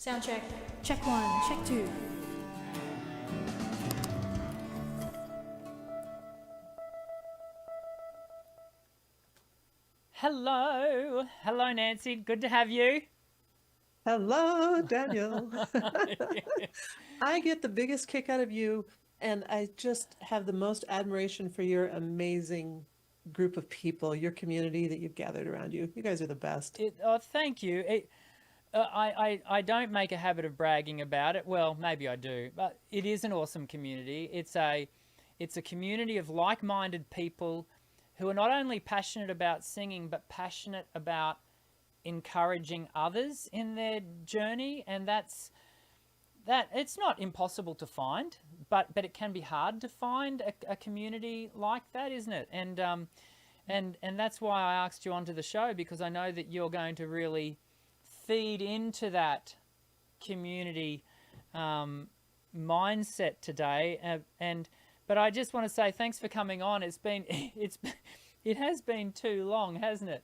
Sound check. Check one, check two. Hello. Hello, Nancy. Good to have you. Hello, Daniel. I get the biggest kick out of you, and I just have the most admiration for your amazing group of people, your community that you've gathered around you. You guys are the best. Thank you. I don't make a habit of bragging about it. Well, maybe I do, but it is an awesome community. It's a community of like-minded people who are not only passionate about singing, but passionate about encouraging others in their journey, and that it's not impossible to find, but it can be hard to find a community like that, isn't it? And that's why I asked you onto the show, because I know that you're going to really feed into that community mindset today. But I just want to say thanks for coming on. It has been too long, hasn't it?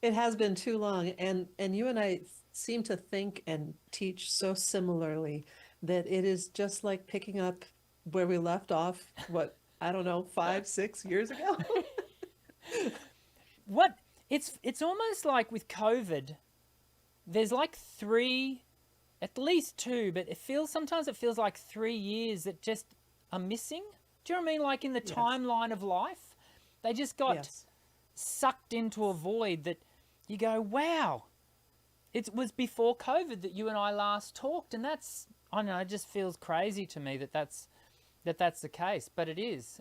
It has been too long, and you and I seem to think and teach so similarly that it is just like picking up where we left off, what, I don't know, 5, 6 years ago. What it's almost like with COVID, there's like three, at least two, but sometimes it feels like 3 years that just are missing. Do you know what I mean? Like in the Yes, timeline of life, they just got yes. sucked into a void that you go, wow, it was before COVID that you and I last talked, and I don't know, it just feels crazy to me that that's the case, but it is.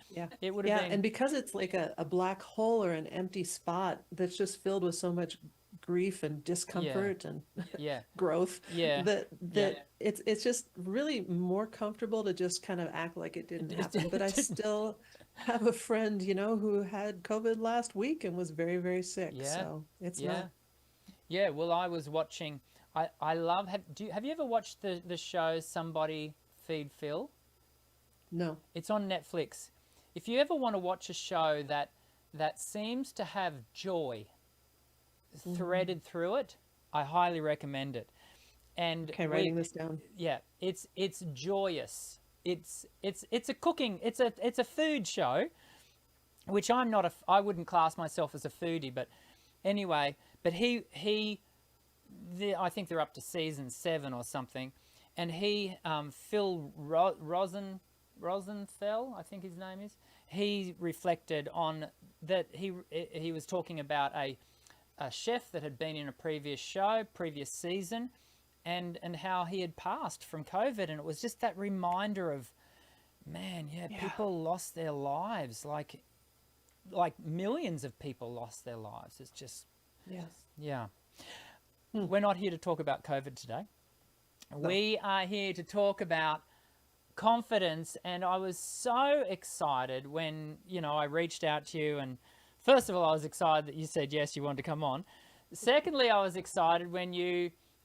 Yeah. It would have Yeah. And been, because it's like a black hole or an empty spot that's just filled with so much grief and yeah, discomfort and yeah, growth, yeah, that yeah. it's just really more comfortable to just kind of act like it didn't happen. But I still have a friend, who had COVID last week and was very, very sick. Yeah, So it's yeah, not, yeah. Well, I was watching. I love. Have you ever watched the show Somebody Feed Phil? no. It's on Netflix. If you ever want to watch a show that seems to have joy Mm. threaded through it, I highly recommend it. And Okay, writing this down. yeah, it's joyous. It's a cooking. It's a food show, which I wouldn't class myself as a foodie, but anyway. But I think they're up to season 7 or something, and Phil Rosenthal, I think his name is. He reflected on that. He was talking about a chef that had been in a previous show, previous season, and how he had passed from COVID, and it was just that reminder of, man, yeah, Yeah. people lost their lives, like millions of people lost their lives. It's just, Yes. yeah. Hmm. We're not here to talk about COVID today. No. We are here to talk about confidence, and I was so excited when I reached out to you. And first of all, I was excited that you said yes, you wanted to come on. Secondly, I was excited when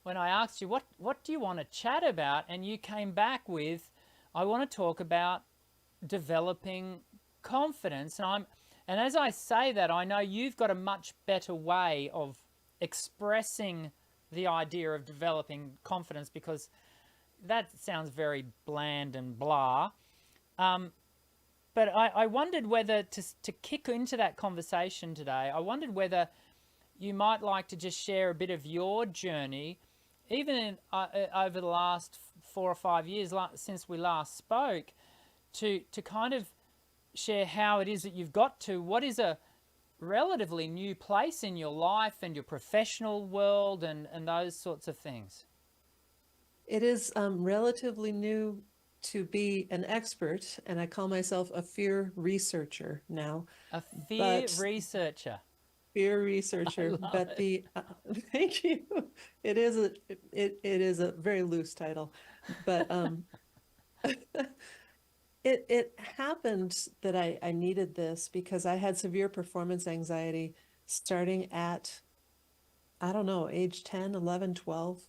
I asked you what do you want to chat about, and you came back with, I want to talk about developing confidence. And as I say that, I know you've got a much better way of expressing the idea of developing confidence, because that sounds very bland and blah. Um, but I wondered whether to kick into that conversation today, I wondered whether you might like to just share a bit of your journey, even over the last 4 or 5 years since we last spoke, to kind of share how it is that you've got to what is a relatively new place in your life and your professional world, and those sorts of things. It is relatively new to be an expert, and I call myself a fear researcher now. A fear But researcher. fear I researcher, love but it. the thank you. It is a very loose title, but it happened that I needed this because I had severe performance anxiety starting at, I don't know, age 10, 11, 12.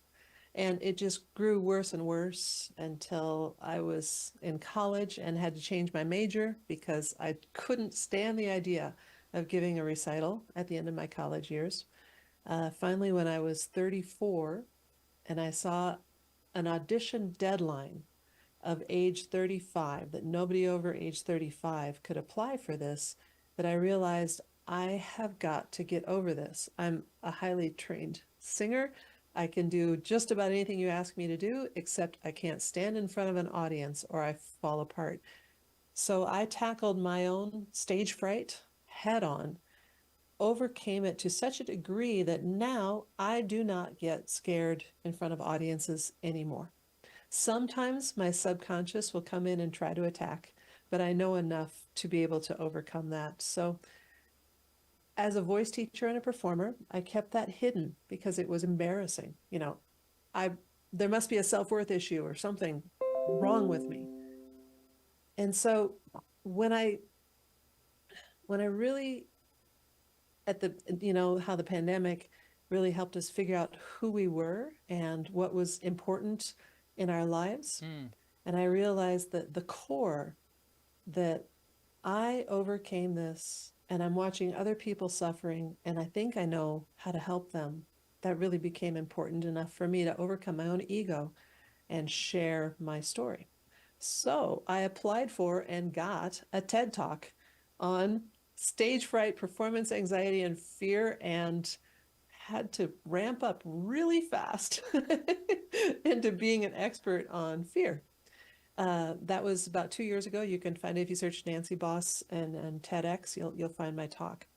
And it just grew worse and worse until I was in college and had to change my major because I couldn't stand the idea of giving a recital at the end of my college years. Finally, when I was 34 and I saw an audition deadline of age 35, that nobody over age 35 could apply for this, that I realized I have got to get over this. I'm a highly trained singer. I can do just about anything you ask me to do, except I can't stand in front of an audience or I fall apart. So I tackled my own stage fright head on, overcame it to such a degree that now I do not get scared in front of audiences anymore. Sometimes my subconscious will come in and try to attack, but I know enough to be able to overcome that. So, as a voice teacher and a performer, I kept that hidden because it was embarrassing. I there must be a self-worth issue or something wrong with me. And so when I really at the how the pandemic really helped us figure out who we were and what was important in our lives. And I realized that the core, that I overcame this and I'm watching other people suffering and I think I know how to help them. That really became important enough for me to overcome my own ego and share my story. So I applied for and got a TED Talk on stage fright, performance anxiety, and fear, and had to ramp up really fast into being an expert on fear. That was about 2 years ago. You can find it if you search Nancy Bos and TEDx. You'll find my talk.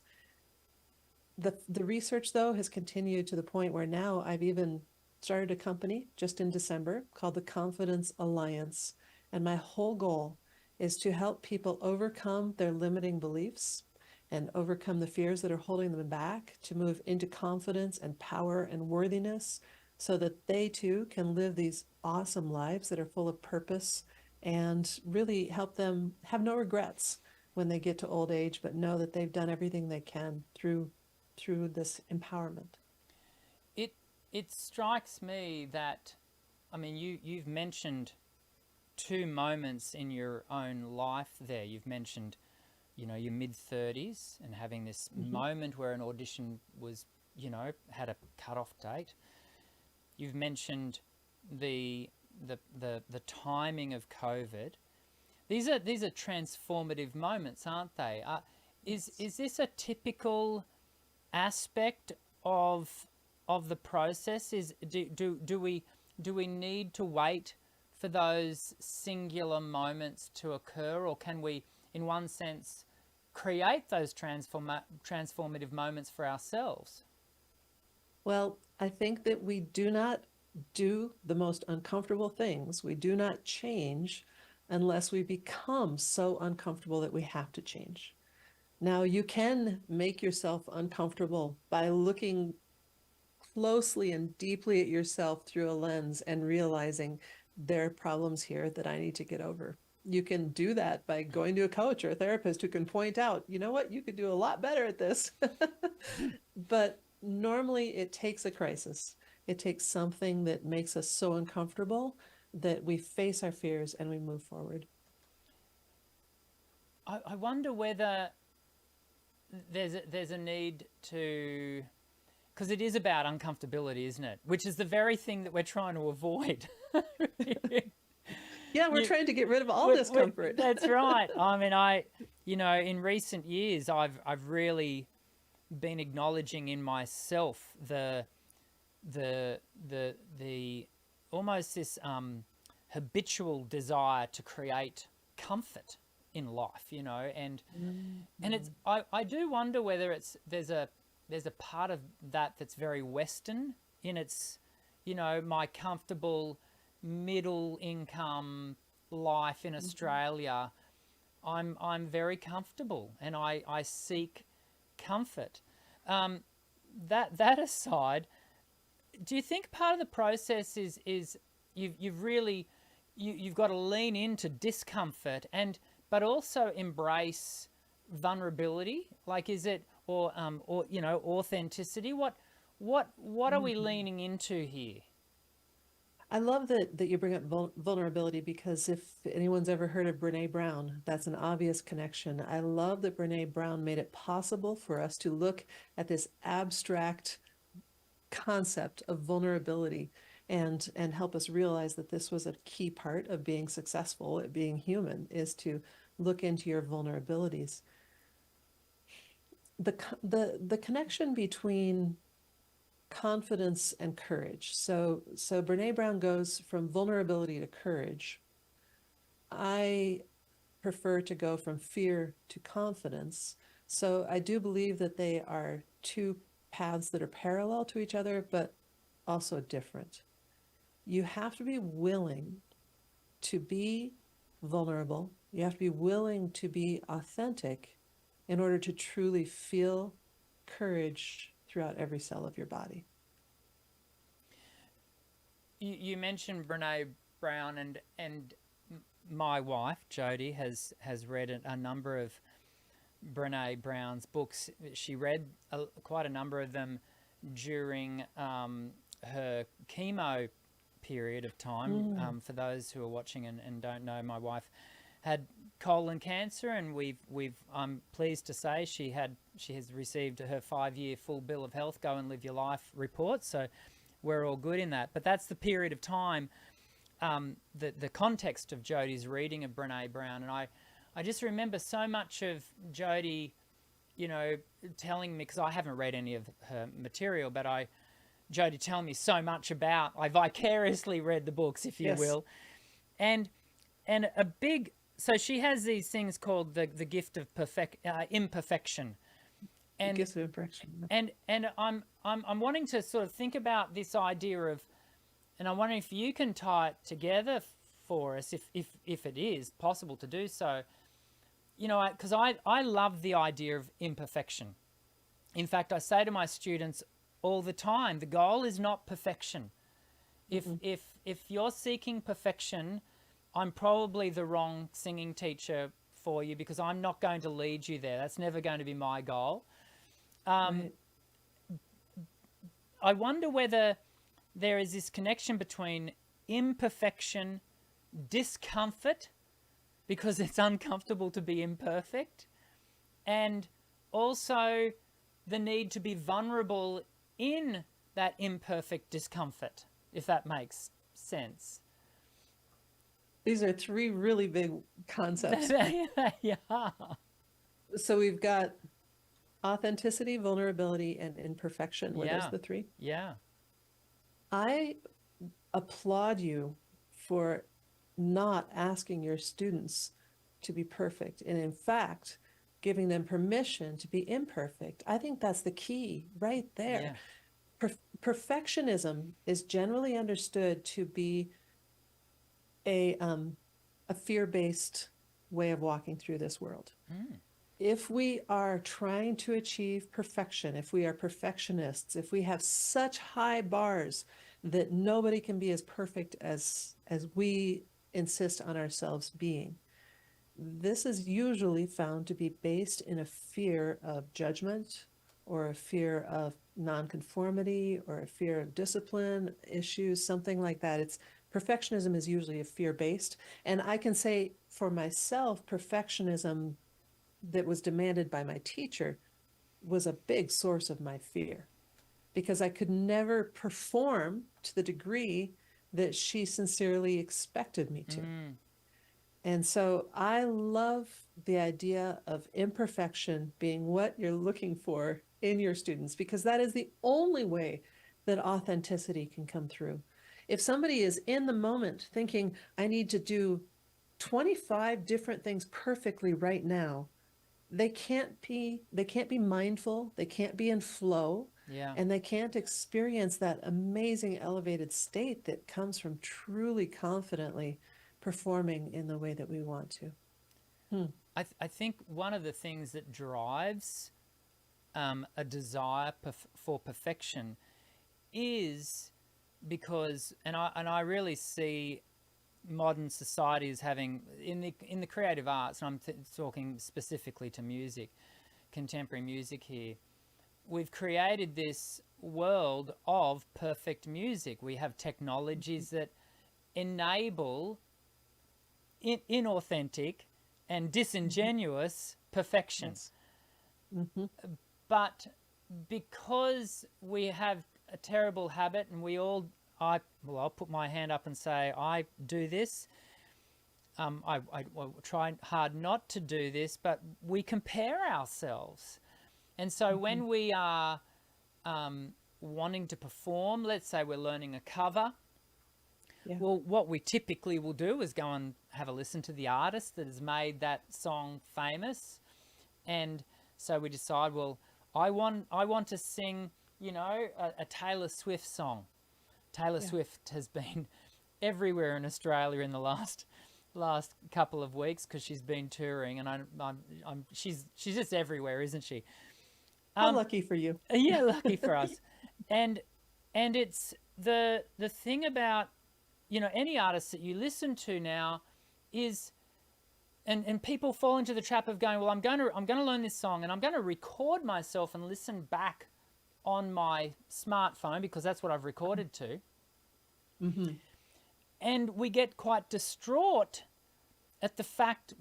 The research, though, has continued to the point where now I've even started a company just in December called the Confidence Alliance. And my whole goal is to help people overcome their limiting beliefs and overcome the fears that are holding them back, to move into confidence and power and worthiness so that they too can live these awesome lives that are full of purpose and really help them have no regrets when they get to old age, but know that they've done everything they can through this empowerment. It strikes me that, I mean, you've mentioned two moments in your own life there. You've mentioned, your mid-30s and having this moment where an audition was, had a cut-off date. You've mentioned the timing of COVID. These are transformative moments, aren't they? Is this a typical aspect of the process? Do we need to wait for those singular moments to occur, or can we, in one sense, create those transformative moments for ourselves? Well, I think that we do not do the most uncomfortable things. We do not change unless we become so uncomfortable that we have to change. Now, you can make yourself uncomfortable by looking closely and deeply at yourself through a lens and realizing there are problems here that I need to get over. You can do that by going to a coach or a therapist who can point out, you know what, you could do a lot better at this. But normally it takes a crisis. It takes something that makes us so uncomfortable that we face our fears and we move forward. I wonder whether there's a need to, because it is about uncomfortability, isn't it? Which is the very thing that we're trying to avoid. Yeah, we're trying to get rid of all discomfort. That's right. I mean, in recent years, I've really been acknowledging in myself the almost this habitual desire to create comfort in life, and it's I do wonder whether there's a part of that that's very Western in its, my comfortable middle income life in Australia. I'm very comfortable and I seek comfort. That aside, do you think part of the process is you've got to lean into discomfort but also embrace vulnerability? Like, is it or authenticity? What are we leaning into here? I love that you bring up vulnerability, because if anyone's ever heard of Brene Brown, that's an obvious connection. I love that Brene Brown made it possible for us to look at this abstract concept of vulnerability and help us realize that this was a key part of being successful at being human, is to look into your vulnerabilities. The connection between confidence and courage. So Brene Brown goes from vulnerability to courage. I prefer to go from fear to confidence. So I do believe that they are two paths that are parallel to each other, but also different. You have to be willing to be vulnerable. You have to be willing to be authentic in order to truly feel courage throughout every cell of your body. You mentioned Brene Brown, and my wife Jody has read a number of Brene Brown's books. She read quite a number of them during her chemo period of time. For those who are watching and don't know, my wife had colon cancer, and I'm pleased to say she has received her 5-year full bill of health, go and live your life report. So we're all good in that. But that's the period of time, the context of Jody's reading of Brene Brown. And I just remember so much of Jody, telling me, because I haven't read any of her material, but Jody telling me so much about, I vicariously read the books, if you will. And so she has these things called the gift of imperfection. And the gift of imperfection. And I'm wanting to sort of think about this idea of, and I'm wondering if you can tie it together for us, if it is possible to do so. Because I love the idea of imperfection. In fact, I say to my students all the time, the goal is not perfection. If you're seeking perfection, I'm probably the wrong singing teacher for you, because I'm not going to lead you there. That's never going to be my goal. Right. I wonder whether there is this connection between imperfection, discomfort, because it's uncomfortable to be imperfect, and also the need to be vulnerable in that imperfect discomfort, if that makes sense. These are three really big concepts. Yeah. So we've got authenticity, vulnerability, and imperfection. Were those the three? Yeah. I applaud you for not asking your students to be perfect, and in fact, giving them permission to be imperfect. I think that's the key right there. Yeah. Perfectionism is generally understood to be a fear-based way of walking through this world. If we are trying to achieve perfection, if we are perfectionists, if we have such high bars that nobody can be as perfect as we insist on ourselves being, this is usually found to be based in a fear of judgment, or a fear of nonconformity, or a fear of discipline issues, something like that. Perfectionism is usually a fear-based. And I can say for myself, perfectionism that was demanded by my teacher was a big source of my fear, because I could never perform to the degree that she sincerely expected me to. And so I love the idea of imperfection being what you're looking for in your students, because that is the only way that authenticity can come through. If somebody is in the moment thinking, I need to do 25 different things perfectly right now, they can't be mindful, they can't be in flow, and they can't experience that amazing elevated state that comes from truly confidently performing in the way that we want to. I think one of the things that drives a desire for perfection is because, and I really see modern society as having, in the creative arts, and I'm talking specifically to music, contemporary music here, we've created this world of perfect music. We have technologies that enable inauthentic and disingenuous perfection. Yes. But because we have a terrible habit, and I'll put my hand up and say I do this. I try hard not to do this, but we compare ourselves. And so when we are wanting to perform, let's say we're learning a cover, well, what we typically will do is go and have a listen to the artist that has made that song famous. And so we decide, well, I want to sing, a Taylor Swift song. Taylor Swift has been everywhere in Australia in the last couple of weeks because she's been touring, and she's just everywhere, isn't she? How lucky for you. Yeah, lucky for us. And it's the thing about, any artist that you listen to now is, and people fall into the trap of going, well, I'm going to learn this song, and I'm going to record myself and listen back on my smartphone because that's what I've recorded to. Mm-hmm. And we get quite distraught at the fact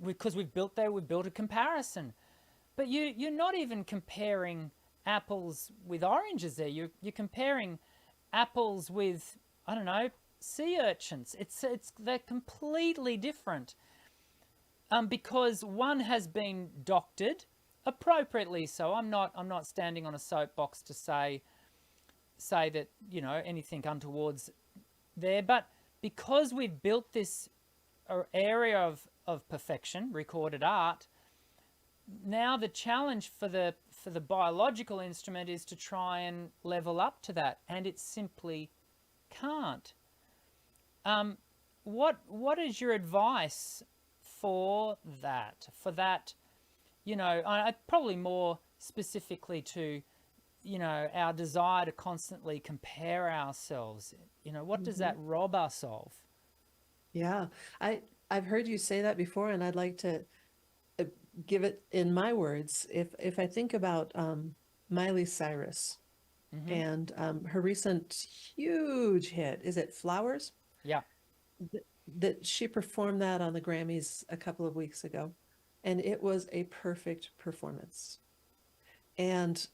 because we've built a comparison. But you're not even comparing apples with oranges there. You're comparing apples with, I don't know, sea urchins. They're completely different. Because one has been doctored, appropriately so. I'm not standing on a soapbox to say that, anything untoward's there, but because we've built this area of perfection, recorded art, now the challenge for the biological instrument is to try and level up to that, and it simply can't. What is your advice for that? I probably more specifically to, our desire to constantly compare ourselves. What does that rob us of? Yeah, I've heard you say that before, and I'd like to give it in my words. If I think about Miley Cyrus and her recent huge hit, is it Flowers? Yeah. That she performed that on the Grammys a couple of weeks ago, and it was a perfect performance. And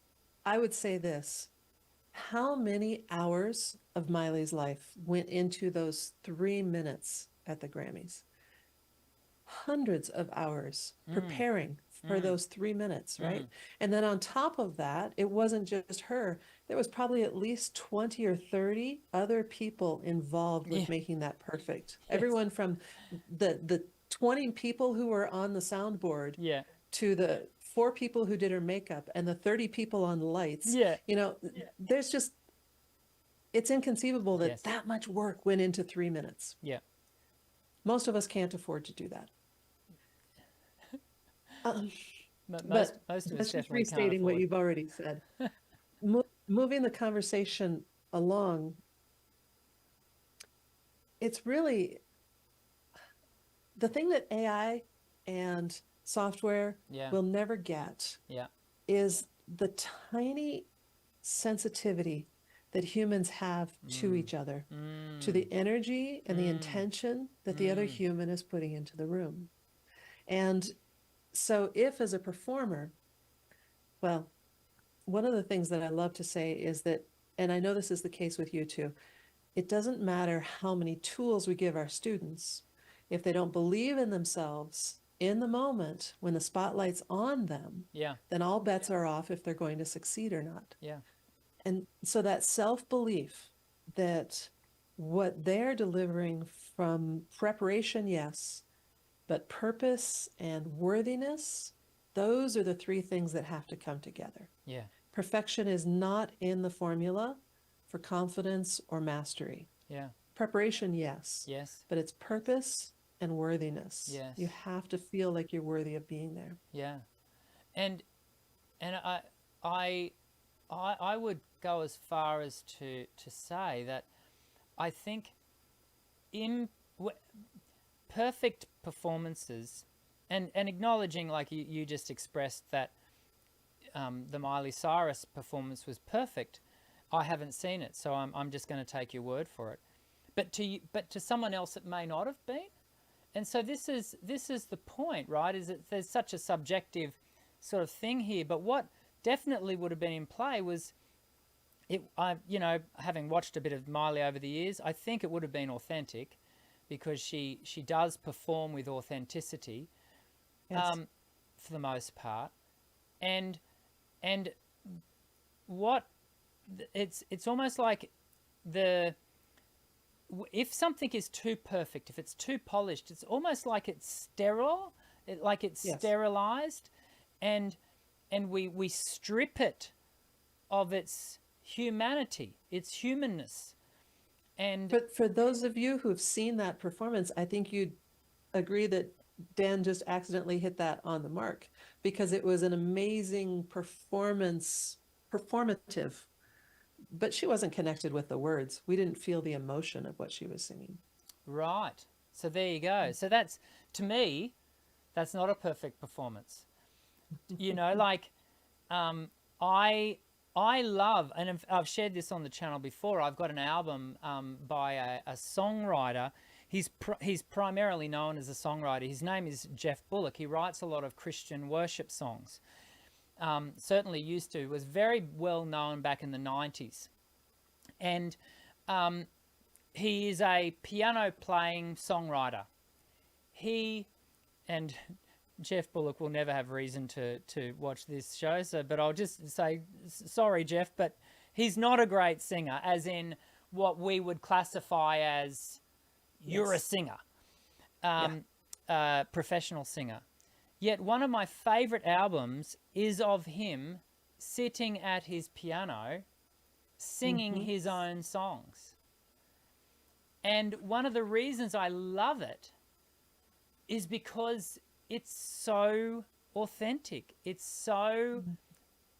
I would say this: how many hours of Miley's life went into those 3 minutes at the Grammys? Hundreds of hours preparing for those 3 minutes, right? And then on top of that, it wasn't just her. There was probably at least 20 or 30 other people involved with making that perfect. Yes. Everyone from the 20 people who were on the soundboard to the 4 people who did her makeup and the 30 people on the lights. There's just, it's inconceivable that that much work went into 3 minutes. Yeah. Most of us can't afford to do that. Most of us just definitely restating what you've already said. Moving the conversation along, it's really the thing that AI and software will never get is the tiny sensitivity that humans have to each other, to the energy and the intention that the other human is putting into the room. And so if, as a performer, well, one of the things that I love to say is that, and I know this is the case with you too, it doesn't matter how many tools we give our students, if they don't believe in themselves in the moment when the spotlight's on them, then all bets are off if they're going to succeed or not. And so that self-belief that what they're delivering from preparation, yes, but purpose and worthiness, those are the 3 things that have to come together. Perfection is not in the formula for confidence or mastery. Preparation, yes. But it's purpose and worthiness. You have to feel like you're worthy of being there. And I would go as far as to say that I think perfect performances, and acknowledging, like you just expressed, that the Miley Cyrus performance was perfect. I haven't seen it, so I'm just going to take your word for it. But to someone else, it may not have been. And so this is the point, right? Is that there's such a subjective sort of thing here. But what definitely would have been in play was you know, having watched a bit of Miley over the years, I think it would have been authentic, because she does perform with authenticity, Yes. for the most part, and and what it's almost like the if something is too perfect, if it's too polished, it's almost like it's sterile, like it's Yes. sterilized, and we strip it of its humanity, its humanness. And But for those of you who've seen that performance, I think you'd agree that Dan just accidentally hit that on the mark, because it was an amazing performance, performative, but she wasn't connected with the words. We didn't feel the emotion of what she was singing. right, so there you go. So that's, to me, that's not a perfect performance. You know, like, I love, and I've shared this on the channel before. I've got an album by a songwriter. He's primarily known as a songwriter. His name is Jeff Bullock. He writes a lot of Christian worship songs. Certainly used to. Was very well known back in the 90s. And he is a piano playing songwriter. And Jeff Bullock will never have reason to watch this show, but I'll just say, sorry, Jeff, but he's not a great singer, as in what we would classify as you're a singer, professional singer. Yet one of my favorite albums is of him sitting at his piano, singing his own songs. And one of the reasons I love it is because it's so authentic. It's so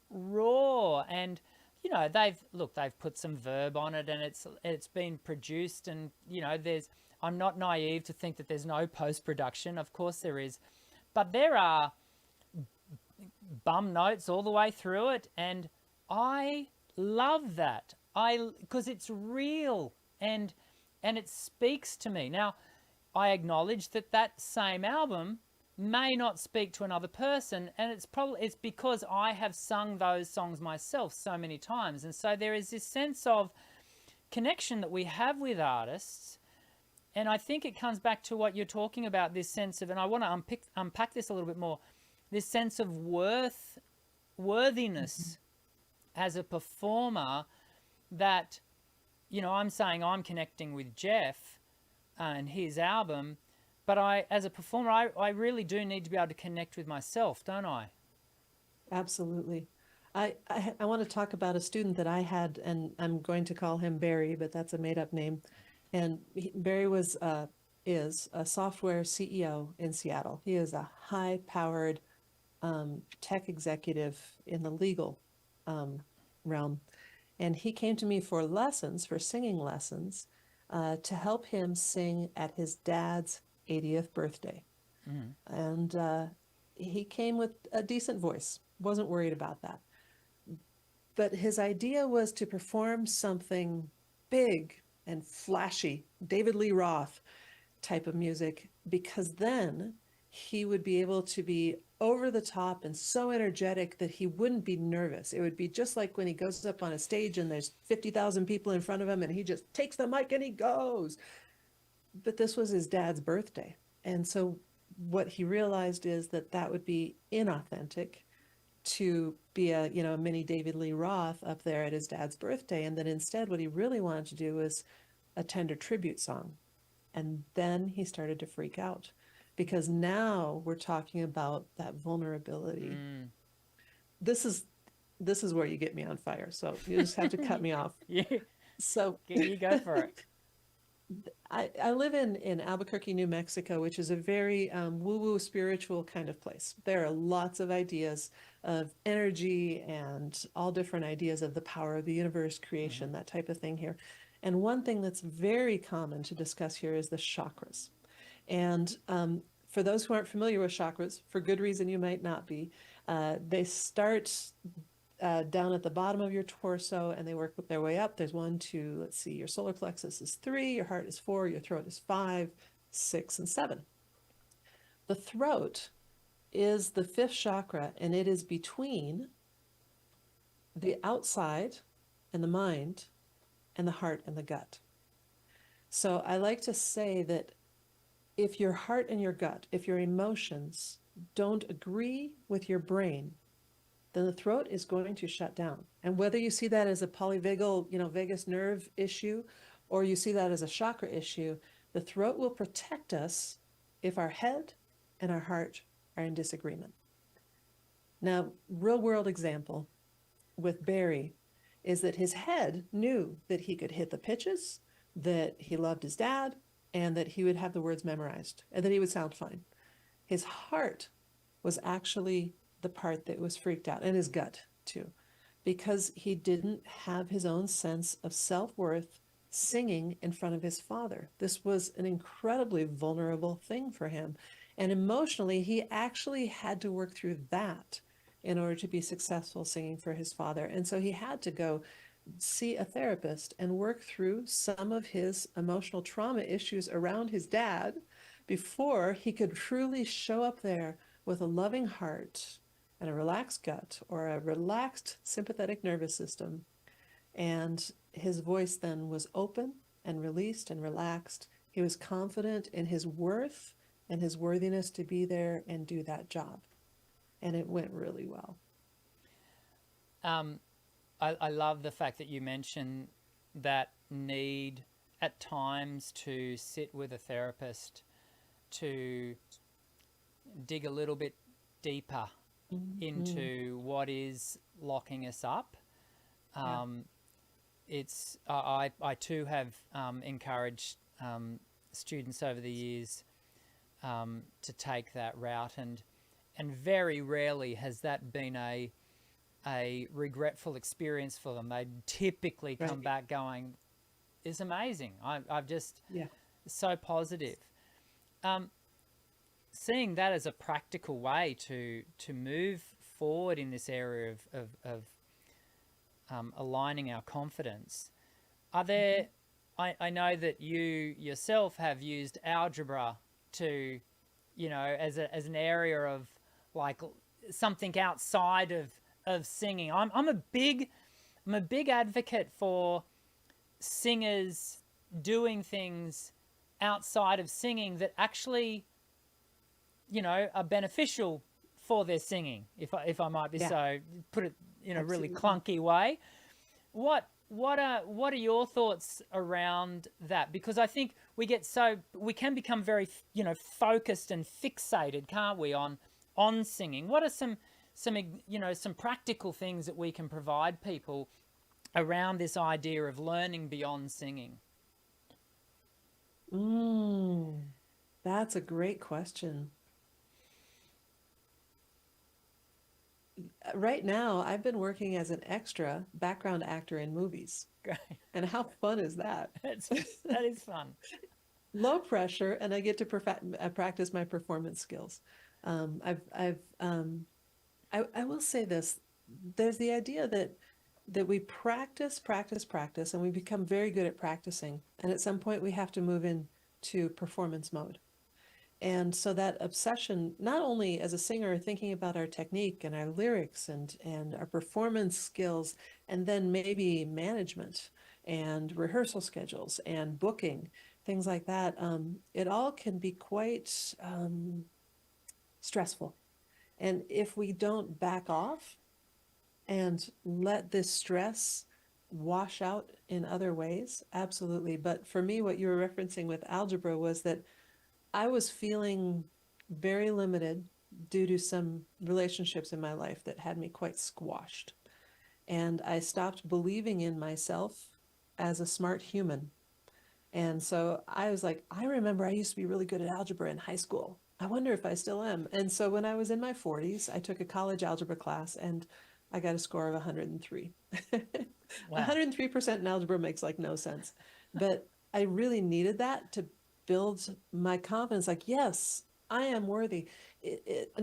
raw, and you know, they've put some verb on it, and it's been produced, and you know, I'm not naive to think that there's no post-production. Of course there is, but there are bum notes all the way through it, and I love that. Because it's real, and it speaks to me. Now, I acknowledge that same album may not speak to another person, and it's because I have sung those songs myself so many times. And so there is this sense of connection that we have with artists, and I think it comes back to what you're talking about, this sense of, and I want to unpack this a little bit more, this sense of worthiness as a performer, that, you know, I'm saying I'm connecting with Jeff and his album, but as a performer, I really do need to be able to connect with myself, don't I? Absolutely. I want to talk about a student that I had, and I'm going to call him Barry, but that's a made-up name. And Barry is a software CEO in Seattle. He is a high-powered tech executive in the legal realm. And he came to me for lessons, for singing lessons, to help him sing at his dad's 80th birthday. And he came with a decent voice, wasn't worried about that. But his idea was to perform something big and flashy, David Lee Roth type of music, because then he would be able to be over the top and so energetic that he wouldn't be nervous. It would be just like when he goes up on a stage and there's 50,000 people in front of him and he just takes the mic and he goes. But this was his dad's birthday. And so what he realized is that would be inauthentic to be a mini David Lee Roth up there at his dad's birthday. And then instead what he really wanted to do was a tender tribute song. And then he started to freak out, because now we're talking about that vulnerability. This is where you get me on fire. So you just have to cut me off. Yeah. So You go for it. I live in Albuquerque, New Mexico, which is a very woo-woo spiritual kind of place. There are lots of ideas of energy and all different ideas of the power of the universe, creation, that type of thing here. And one thing that's very common to discuss here is the chakras. And for those who aren't familiar with chakras, for good reason you might not be, they start down at the bottom of your torso and they work their way up. There's 1, 2, let's see, your solar plexus is 3, your heart is 4, your throat is 5, 6, and 7. The throat is the 5th chakra, and it is between the outside and the mind and the heart and the gut. So I like to say that if your heart and your gut, if your emotions don't agree with your brain, then the throat is going to shut down. And whether you see that as a polyvagal, vagus nerve issue, or you see that as a chakra issue, the throat will protect us if our head and our heart are in disagreement. Now, real world example with Barry is that his head knew that he could hit the pitches, that he loved his dad, and that he would have the words memorized, and that he would sound fine. His heart was actually the part that was freaked out, and his gut too, because he didn't have his own sense of self-worth singing in front of his father. This was an incredibly vulnerable thing for him. And emotionally, he actually had to work through that in order to be successful singing for his father. And so he had to go see a therapist and work through some of his emotional trauma issues around his dad before he could truly show up there with a loving heart and a relaxed gut or a relaxed sympathetic nervous system. And his voice then was open and released and relaxed. He was confident in his worth and his worthiness to be there and do that job. And it went really well. I love the fact that you mentioned that need at times to sit with a therapist to dig a little bit deeper into what is locking us up. It's I too have encouraged students over the years to take that route, and very rarely has that been a regretful experience for them. They typically come back going, "It's amazing. I've just so positive." Seeing that as a practical way to move forward in this area of aligning our confidence, are there? I know that you yourself have used algebra to, as an area of like something outside of singing. I'm a big advocate for singers doing things outside of singing that actually, are beneficial for their singing. If I might be so put it in a really clunky way. What are your thoughts around that? Because I think we can become very focused and fixated, can't we, on singing? What are some practical things that we can provide people around this idea of learning beyond singing? That's a great question. Right now, I've been working as an extra background actor in movies. Great. And how fun is that? That is fun. Low pressure, and I get to practice my performance skills. I will say this: there's the idea that we practice, and we become very good at practicing, and at some point we have to move into performance mode. And so that obsession, not only as a singer thinking about our technique and our lyrics and our performance skills, and then maybe management and rehearsal schedules and booking, things like that, it all can be quite stressful. And if we don't back off and let this stress wash out in other ways, absolutely. But for me, what you were referencing with algebra was that I was feeling very limited due to some relationships in my life that had me quite squashed. And I stopped believing in myself as a smart human. And so I was like, I remember I used to be really good at algebra in high school. I wonder if I still am. And so when I was in my 40s, I took a college algebra class and I got a score of 103. Wow. 103% in algebra makes like no sense. But I really needed that to build my confidence. Like, yes, I am worthy.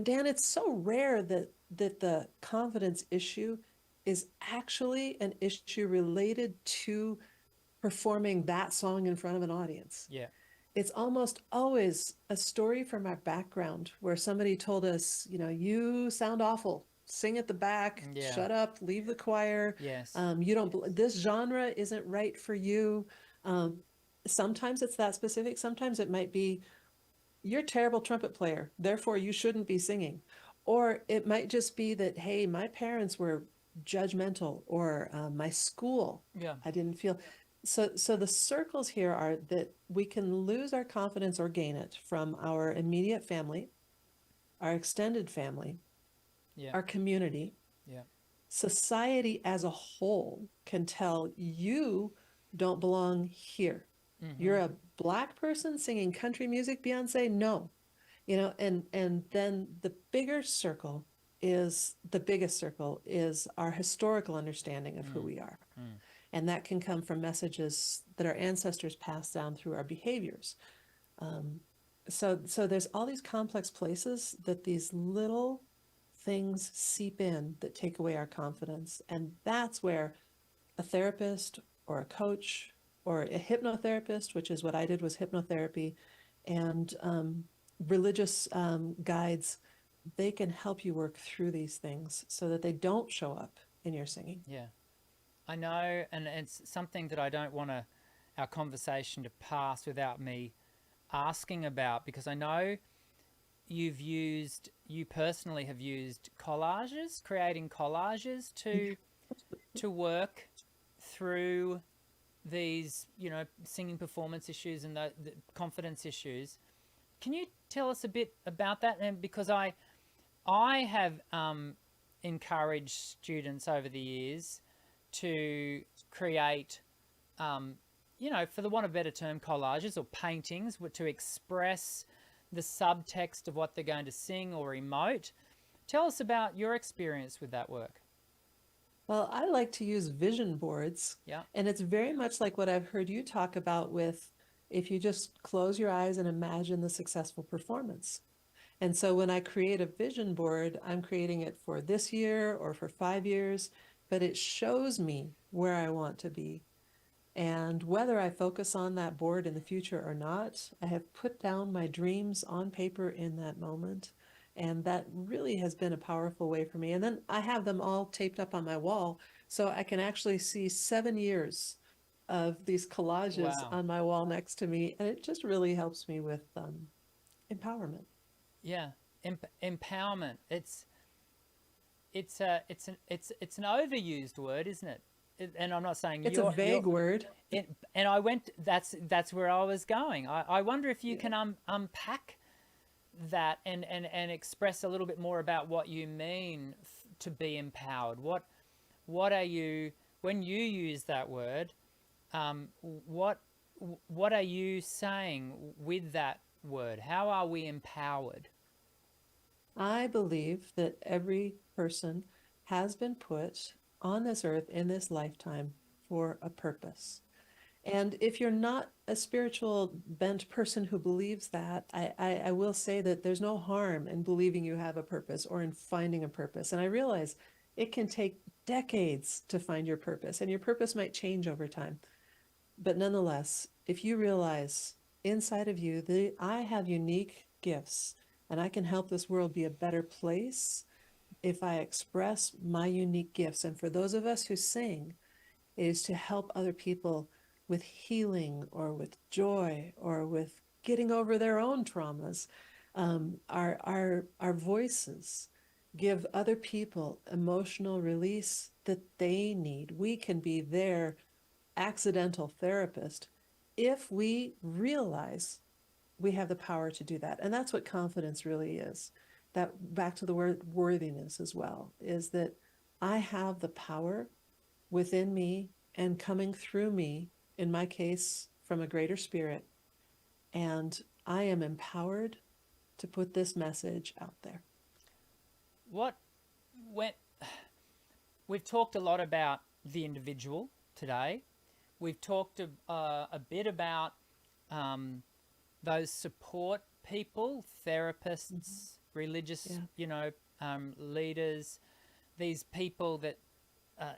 Dan, it's so rare that the confidence issue is actually an issue related to performing that song in front of an audience. Yeah. It's almost always a story from our background where somebody told us, you sound awful sing at the back, Yeah. shut up, leave the choir. Yes. You don't, this genre isn't right for you. Sometimes it's that specific. Sometimes it might be, you're a terrible trumpet player, therefore you shouldn't be singing. Or it might just be that, hey, my parents were judgmental, or my school, Yeah. I didn't feel. So the circles here are that we can lose our confidence or gain it from our immediate family, our extended family, Yeah. our community. Yeah. Society as a whole can tell you don't belong here. You're a Black person singing country music, Beyonce? No. And then the biggest circle is our historical understanding of who we are. And that can come from messages that our ancestors passed down through our behaviors. So there's all these complex places that these little things seep in that take away our confidence. And that's where a therapist or a coach or a hypnotherapist, which is what I did, was hypnotherapy, and religious guides, they can help you work through these things so that they don't show up in your singing. Yeah. I know, and it's something that I don't want our conversation to pass without me asking about, because I know you personally have used collages, creating collages to work through these, singing performance issues and the confidence issues. Can you tell us a bit about that? And because I have encouraged students over the years to create, for the want of a better term, collages or paintings to express the subtext of what they're going to sing or emote. Tell us about your experience with that work. Well, I like to use vision boards. Yeah. And it's very much like what I've heard you talk about with, if you just close your eyes and imagine the successful performance. And so when I create a vision board, I'm creating it for this year or for 5 years, but it shows me where I want to be. And whether I focus on that board in the future or not, I have put down my dreams on paper in that moment. And that really has been a powerful way for me. And then I have them all taped up on my wall, so I can actually see 7 years of these collages Wow. on my wall next to me. And it just really helps me with empowerment. Yeah. Empowerment. It's an overused word, isn't it? And I'm not saying it's a vague word. And I went. That's where I was going. I wonder if you can unpack that and express a little bit more about what you mean to be empowered. What are you, when you use that word? What are you saying with that word? How are we empowered? I believe that every person has been put on this earth in this lifetime for a purpose. And if you're not a spiritual bent person who believes that, I will say that there's no harm in believing you have a purpose or in finding a purpose. And I realize it can take decades to find your purpose, and your purpose might change over time. But nonetheless, if you realize inside of you that I have unique gifts and I can help this world be a better place if I express my unique gifts. And for those of us who sing, it is to help other people with healing or with joy or with getting over their own traumas. Our voices give other people emotional release that they need. We can be their accidental therapist if we realize we have the power to do that. And that's what confidence really is. That, back to the word worthiness as well, is that I have the power within me and coming through me, in my case, from a greater spirit. And I am empowered to put this message out there. We've talked a lot about the individual today. We've talked a bit about those support people, therapists, religious, leaders, these people that,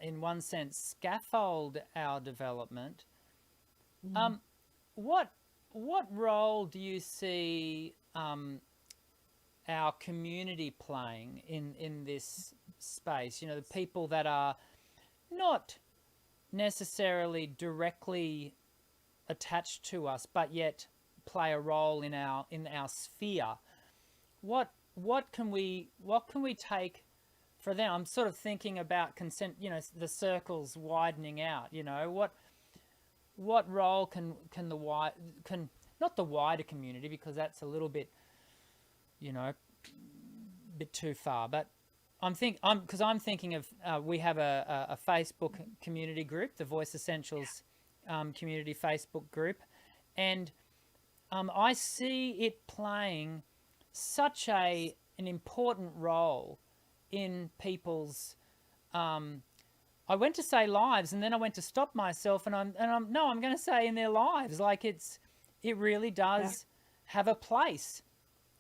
in one sense, scaffold our development. What role do you see our community playing in this space, you know, the people that are not necessarily directly attached to us, but yet play a role in our sphere. What can we take for them? I'm sort of thinking about consent, you know, the circles widening out, you know, what role can not the wider community, because that's a little bit, you know, bit too far, but I'm thinking of we have a Facebook community group, the Voice Essentials community Facebook group, and I see it playing such an important role in people's I went to say lives, and then I went to stop myself, and I'm going to say in their lives. Like it really does have a place.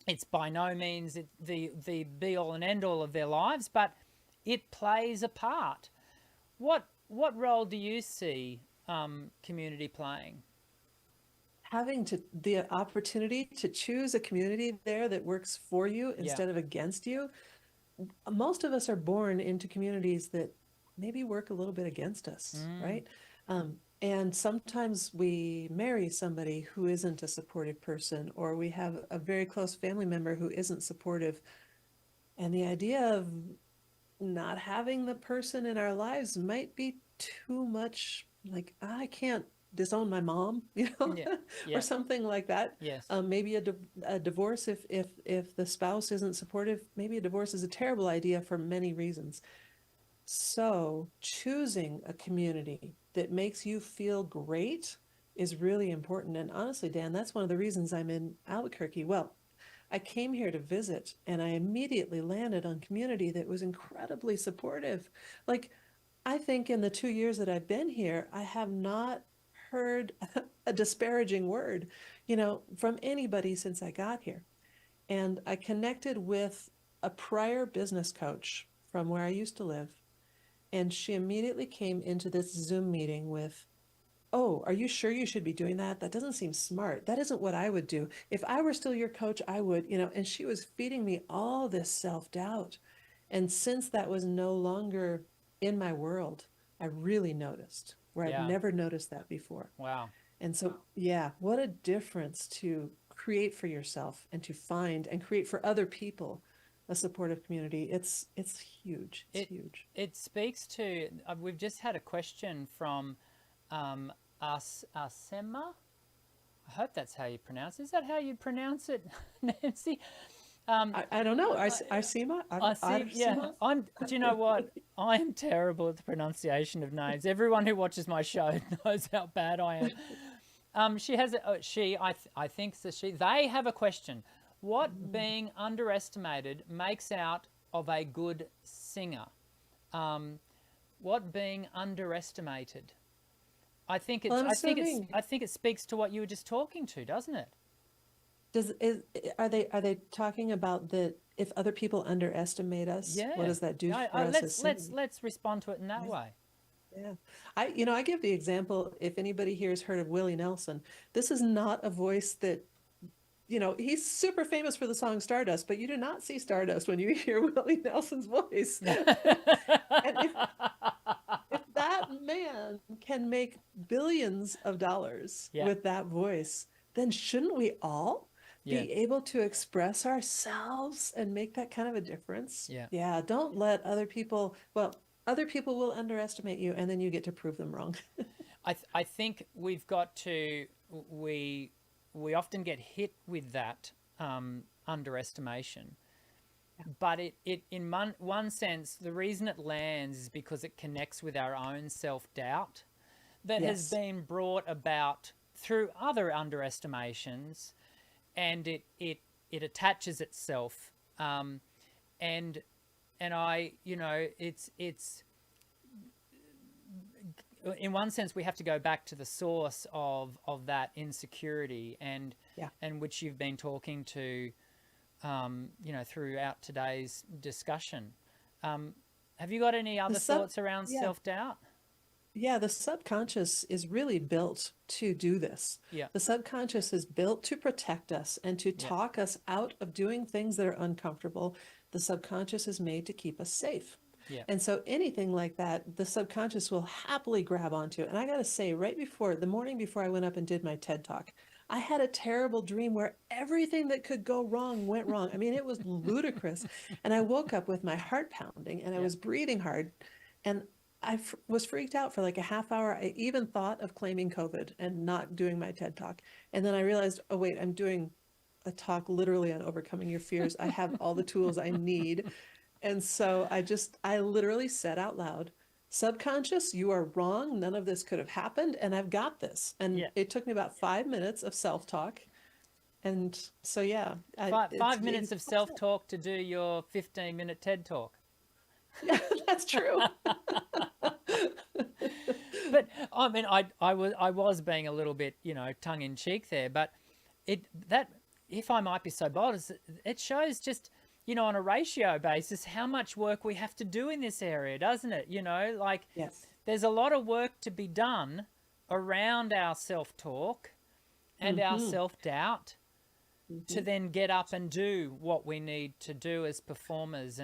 It's by no means the be all and end all of their lives, but it plays a part. What role do you see community playing? Having the opportunity to choose a community there that works for you instead of against you. Most of us are born into communities that maybe work a little bit against us, right? And sometimes we marry somebody who isn't a supportive person, or we have a very close family member who isn't supportive. And the idea of not having the person in our lives might be too much. Like, I can't disown my mom, you know, or something like that. Yes. Maybe a divorce, if the spouse isn't supportive, maybe a divorce is a terrible idea for many reasons. So choosing a community that makes you feel great is really important. And honestly, Dan, that's one of the reasons I'm in Albuquerque. Well, I came here to visit, and I immediately landed on community that was incredibly supportive. Like, I think in the 2 years that I've been here, I have not heard a disparaging word, you know, from anybody since I got here. And I connected with a prior business coach from where I used to live. And she immediately came into this Zoom meeting with, "Oh, are you sure you should be doing that? That doesn't seem smart. That isn't what I would do. If I were still your coach, I would," you know, and she was feeding me all this self-doubt. And since that was no longer in my world, I really noticed where I'd never noticed that before. Wow. And so, what a difference to create for yourself and to find and create for other people a supportive community. It's huge. It's huge. It speaks to, we've just had a question from Asema. I hope that's how you pronounce it. Is that how you pronounce it, Nancy? I don't know. Arsema? Yeah. Do you know what? I am terrible at the pronunciation of names. Everyone who watches my show knows how bad I am. She has I think it's a she. They have a question. What being underestimated makes out of a good singer? What being underestimated? I think it speaks to what you were just talking to, doesn't it? Are they talking about that if other people underestimate us, what does that do for us? Let's respond to it in that way. Yeah. I give the example, if anybody here has heard of Willie Nelson, this is not a voice that, you know, he's super famous for the song Stardust, but you do not see Stardust when you hear Willie Nelson's voice. And if that man can make billions of dollars with that voice, then shouldn't we all be able to express ourselves and make that kind of a difference? Yeah. Don't let other people will underestimate you, and then you get to prove them wrong. I think we've got to, we often get hit with that underestimation, but it in one sense, the reason it lands is because it connects with our own self-doubt that has been brought about through other underestimations, and it attaches itself, and I, you know, it's in one sense we have to go back to the source of that insecurity, and which you've been talking to, you know, throughout today's discussion. Have you got any other thoughts around self-doubt? Yeah, the subconscious is really built to do this. Yeah. The subconscious is built to protect us and to talk us out of doing things that are uncomfortable. The subconscious is made to keep us safe. Yeah. And so anything like that, the subconscious will happily grab onto. And I got to say, right before the morning before I went up and did my TED Talk, I had a terrible dream where everything that could go wrong went wrong. I mean, it was ludicrous. And I woke up with my heart pounding and I Yeah. was breathing hard. And was freaked out for like a half hour. I even thought of claiming COVID and not doing my TED Talk. And then I realized, oh, wait, I'm doing a talk literally on overcoming your fears. I have all the tools I need. And so I literally said out loud, subconscious, you are wrong. None of this could have happened. And I've got this. And Yeah. it took me about 5 minutes of self-talk. And so, yeah. 5 minutes of self-talk to do your 15-minute TED Talk. Yeah, that's true. But I mean, I was being a little bit, tongue in cheek there, but if I might be so bold, it shows just, on a ratio basis, how much work we have to do in this area, doesn't it? Yes. There's a lot of work to be done around our self-talk and our self-doubt to then get up and do what we need to do as performers.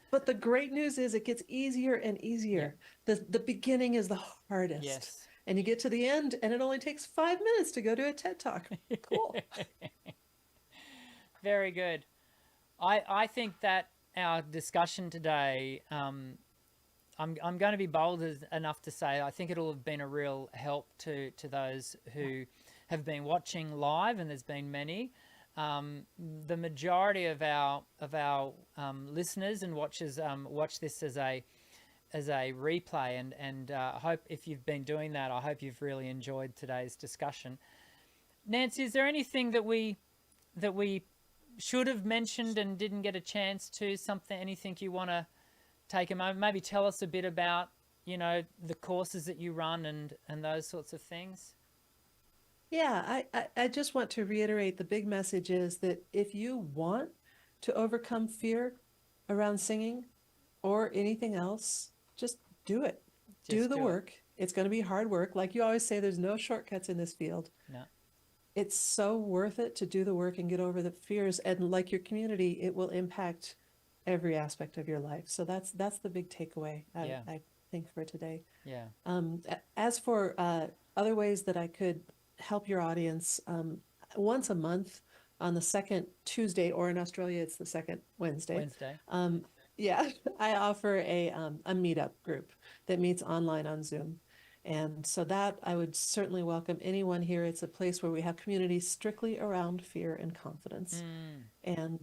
But the great news is it gets easier and easier. The beginning is the hardest. Yes. And you get to the end and it only takes 5 minutes to go to a TED Talk. Cool. Very good. I think that our discussion today, I'm going to be bold enough to say I think it'll have been a real help to those who have been watching live, and there's been many. The majority of our listeners and watchers watch this as a replay, and I hope if you've been doing that, I hope you've really enjoyed today's discussion. Nancy, is there anything that we should have mentioned and didn't get a chance to? Anything you want to take a moment, maybe tell us a bit about the courses that you run and those sorts of things? Yeah, I just want to reiterate the big message is that if you want to overcome fear around singing or anything else, just do it. Do the work. It's going to be hard work. Like you always say, there's no shortcuts in this field. No. It's so worth it to do the work and get over the fears. And like your community, it will impact every aspect of your life. So that's the big takeaway, I think, for today. Yeah. As for other ways that I could help your audience, once a month on the second Tuesday, or in Australia, it's the second Wednesday. Yeah, I offer a meetup group that meets online on Zoom. And so that I would certainly welcome anyone here. It's a place where we have community strictly around fear and confidence. And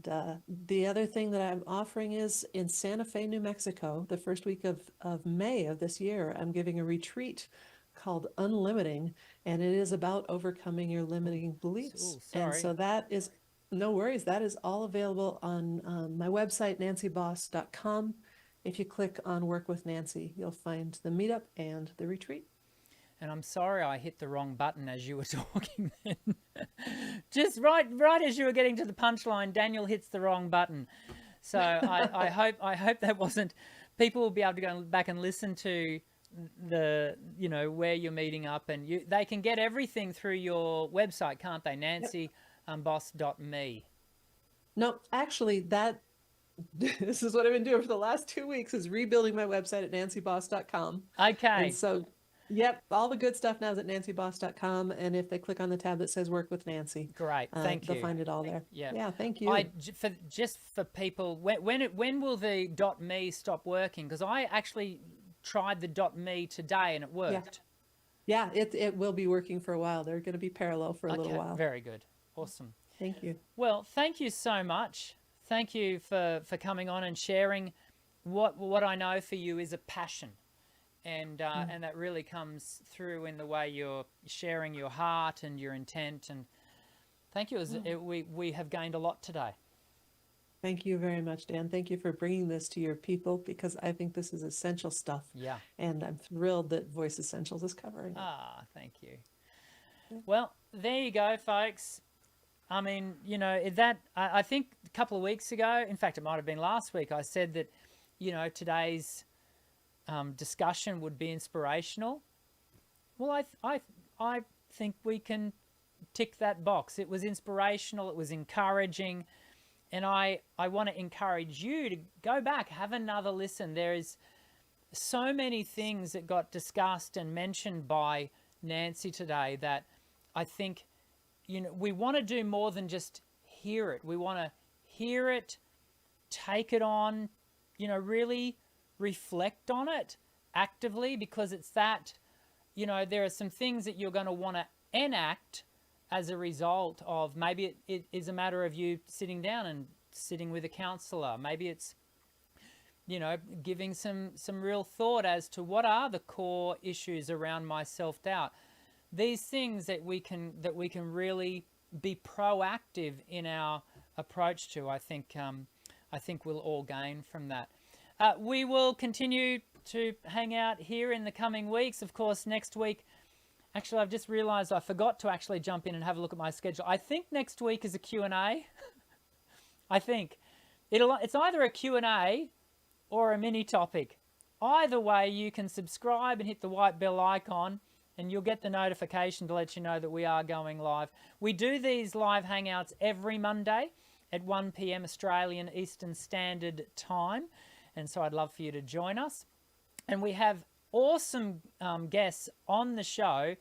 the other thing that I'm offering is in Santa Fe, New Mexico, the first week of May of this year, I'm giving a retreat called Unlimiting, and it is about overcoming your limiting beliefs. And so that is, no worries, that is all available on my website, nancybos.com. If you click on Work with Nancy, you'll find the meetup and the retreat. And I'm sorry I hit the wrong button as you were talking then. Just right as you were getting to the punchline, Daniel hits the wrong button. So I hope that wasn't, people will be able to go back and listen to the where you're meeting up, and they can get everything through your website, can't they? nancybos.me. No, actually this is what I've been doing for the last 2 weeks, is rebuilding my website at nancybos.com. Okay. And so, yep, all the good stuff now is at nancybos.com. And if they click on the tab that says Work with Nancy, great, thank you. They'll find it all there. Yeah, thank you. Just for people, when will the .me stop working? Because I actually tried the .me today and it worked. Yeah, it will be working for a while. They're going to be parallel for a little while. Very good. Awesome. Thank you. Well, thank you so much. Thank you for coming on and sharing what I know for you is a passion. And that really comes through in the way you're sharing your heart and your intent. And thank you. We have gained a lot today. Thank you very much, Dan. Thank you for bringing this to your people, because I think this is essential stuff. Yeah. And I'm thrilled that Voice Essentials is covering it. Thank you. Well, there you go, folks. I mean, I think a couple of weeks ago, in fact, it might have been last week, I said that, today's discussion would be inspirational. Well, I think we can tick that box. It was inspirational. It was encouraging. And I want to encourage you to go back, have another listen. There is so many things that got discussed and mentioned by Nancy today that I think, we want to do more than just hear it. We want to hear it, take it on, really reflect on it actively, because it's that, there are some things that you're going to want to enact as a result of, maybe it is a matter of you sitting down and sitting with a counselor. Maybe it's, giving some real thought as to what are the core issues around my self-doubt. These things that we can really be proactive in our approach to, I think we'll all gain from that. We will continue to hang out here in the coming weeks. Of course, next week, actually, I've just realized I forgot to actually jump in and have a look at my schedule. I think next week is a Q&A. I think it's either a Q&A or a mini topic. Either way, you can subscribe and hit the white bell icon, and you'll get the notification to let you know that we are going live. We do these live hangouts every Monday at 1 p.m. Australian Eastern Standard Time, and so I'd love for you to join us. And we have awesome guests on the show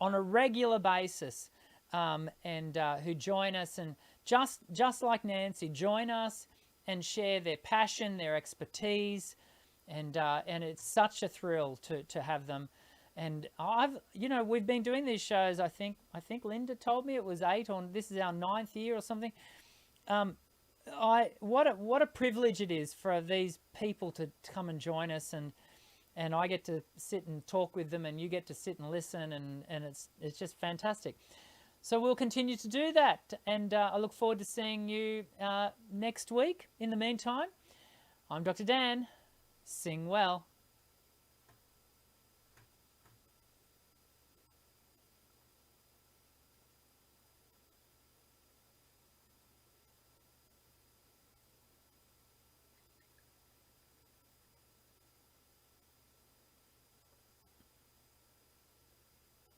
on a regular basis, and who join us, and just like Nancy, join us and share their passion, their expertise, and it's such a thrill to have them. And we've been doing these shows. I think Linda told me it was 8, or this is our 9th year or something. What a privilege it is for these people to come and join us, and I get to sit and talk with them, and you get to sit and listen, and it's just fantastic. So we'll continue to do that, and I look forward to seeing you next week. In the meantime, I'm Dr. Dan. Sing well.